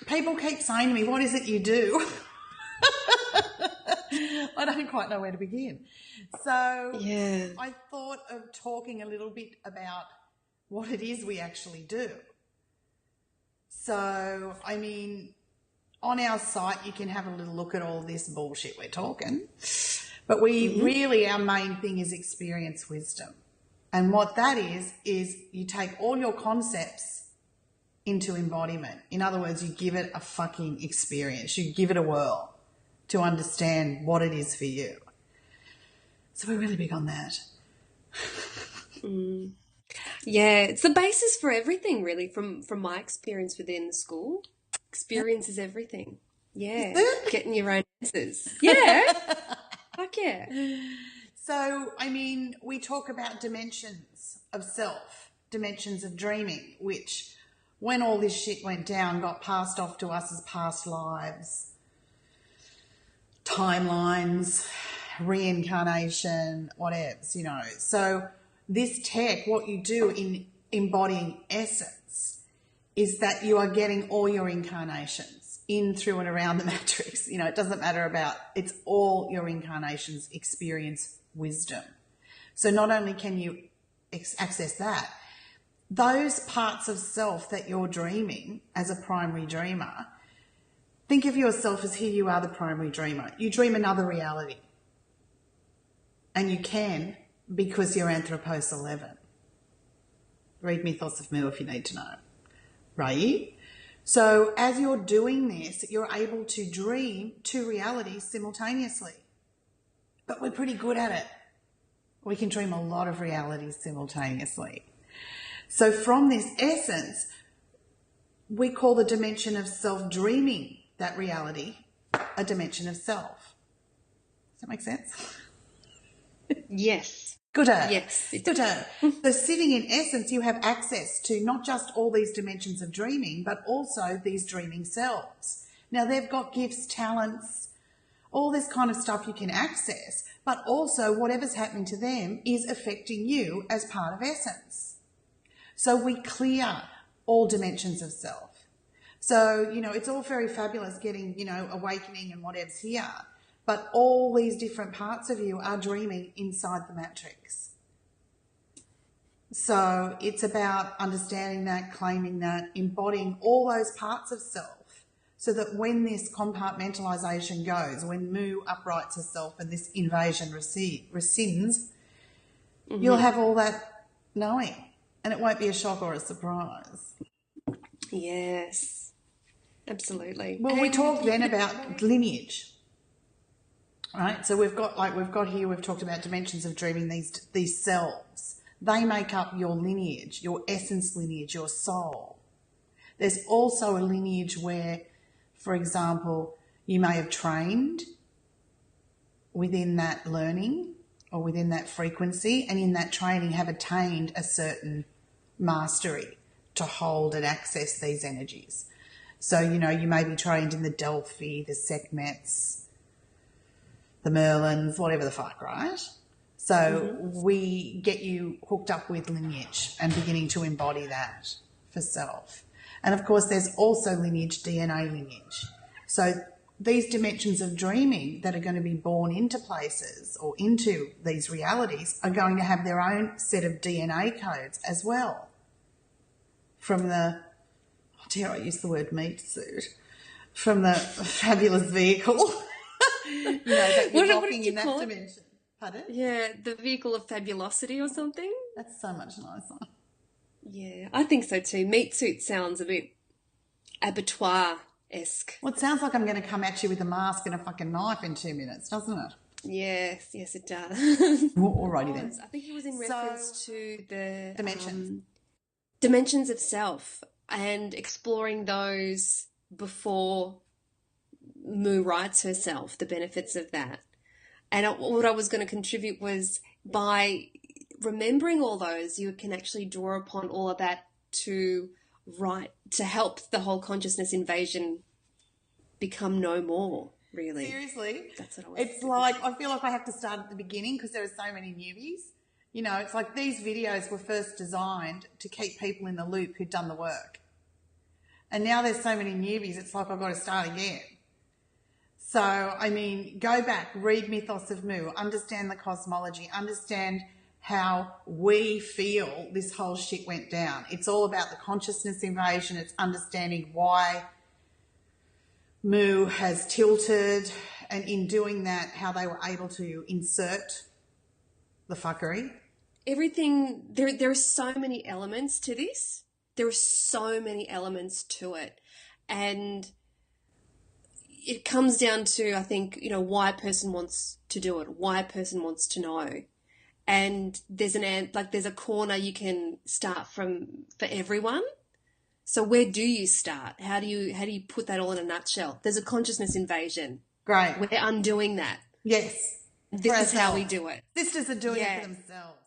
people keep saying to me, what is it you do? I don't quite know where to begin. So Yeah. I thought of talking a little bit about what it is we actually do. So, I mean, on our site, you can have a little look at all this bullshit we're talking. But we really, our main thing is experience wisdom. And what that is you take all your concepts into embodiment. In other words, you give it a fucking experience. You give it a whirl to understand what it is for you. So we're really big on that. Yeah, it's the basis for everything, really, from my experience within the school. Experience is everything. Yeah, getting your own answers. Yeah, fuck yeah. So, I mean, we talk about dimensions of self, dimensions of dreaming, which when all this shit went down got passed off to us as past lives, timelines, reincarnation, whatevs, you know. So this tech, what you do in embodying essence is that you are getting all your incarnations in, through and around the matrix. You know, it doesn't matter about, it's all your incarnations experience wisdom. So not only can you access that, those parts of self that you're dreaming as a primary dreamer, think of yourself as here you are, the primary dreamer. You dream another reality. And you can because you're Anthropos 11. Read Mythos of Mu if you need to know. Right? So as you're doing this, you're able to dream two realities simultaneously. But we're pretty good at it. We can dream a lot of realities simultaneously. So from this essence, we call the dimension of self dreaming that reality a dimension of self. Does that make sense? Yes. Gooder. Yes. Gooder. So sitting in essence, you have access to not just all these dimensions of dreaming, but also these dreaming selves. Now, they've got gifts, talents, all this kind of stuff you can access, but also whatever's happening to them is affecting you as part of essence. So we clear all dimensions of self. So, you know, it's all very fabulous getting, you know, awakening and whatever's here, but all these different parts of you are dreaming inside the matrix. So it's about understanding that, claiming that, embodying all those parts of self so that when this compartmentalization goes, when Mu uprights herself and this invasion rescinds, you'll have all that knowing and it won't be a shock or a surprise. Yes, absolutely. Well, we talked then about lineage. Right, so we've talked about dimensions of dreaming, these selves. They make up your lineage, your essence lineage, your soul. There's also a lineage where, for example, you may have trained within that learning or within that frequency, and in that training have attained a certain mastery to hold and access these energies. So, you know, you may be trained in the Delphi, the Sekhmets, the Merlins, whatever the fuck, right? So we get you hooked up with lineage and beginning to embody that for self. And of course, there's also lineage, DNA lineage. So these dimensions of dreaming that are going to be born into places or into these realities are going to have their own set of DNA codes as well. From the, dare I use the word meat suit, from the fabulous vehicle. You know, that you're walking in that dimension. Pardon? Yeah, the vehicle of fabulosity or something. That's so much nicer. Yeah, I think so too. Meat suit sounds a bit abattoir-esque. Well, it sounds like I'm going to come at you with a mask and a fucking knife in 2 minutes, doesn't it? Yes, it does. Alrighty then. I think it was in reference to the dimensions of self and exploring those before Mu writes herself, the benefits of that. And what I was going to contribute was by remembering all those, you can actually draw upon all of that to help the whole consciousness invasion become no more, really. Seriously? That's what I was It's like, I feel like I have to start at the beginning because there are so many newbies. You know, it's like these videos were first designed to keep people in the loop who'd done the work. And now there's so many newbies, it's like I've got to start again. So, I mean, go back, read Mythos of Mu, understand the cosmology, understand how we feel this whole shit went down. It's all about the consciousness invasion. It's understanding why Mu has tilted, and in doing that, how they were able to insert the fuckery. Everything, there are so many elements to this. There are so many elements to it. And it comes down to, I think, why a person wants to do it, why a person wants to know. And there's a corner you can start from for everyone. So where do you start? How do you put that all in a nutshell? There's a consciousness invasion. Great. We're undoing that. Yes. This is how we do it. Sisters are doing it for themselves.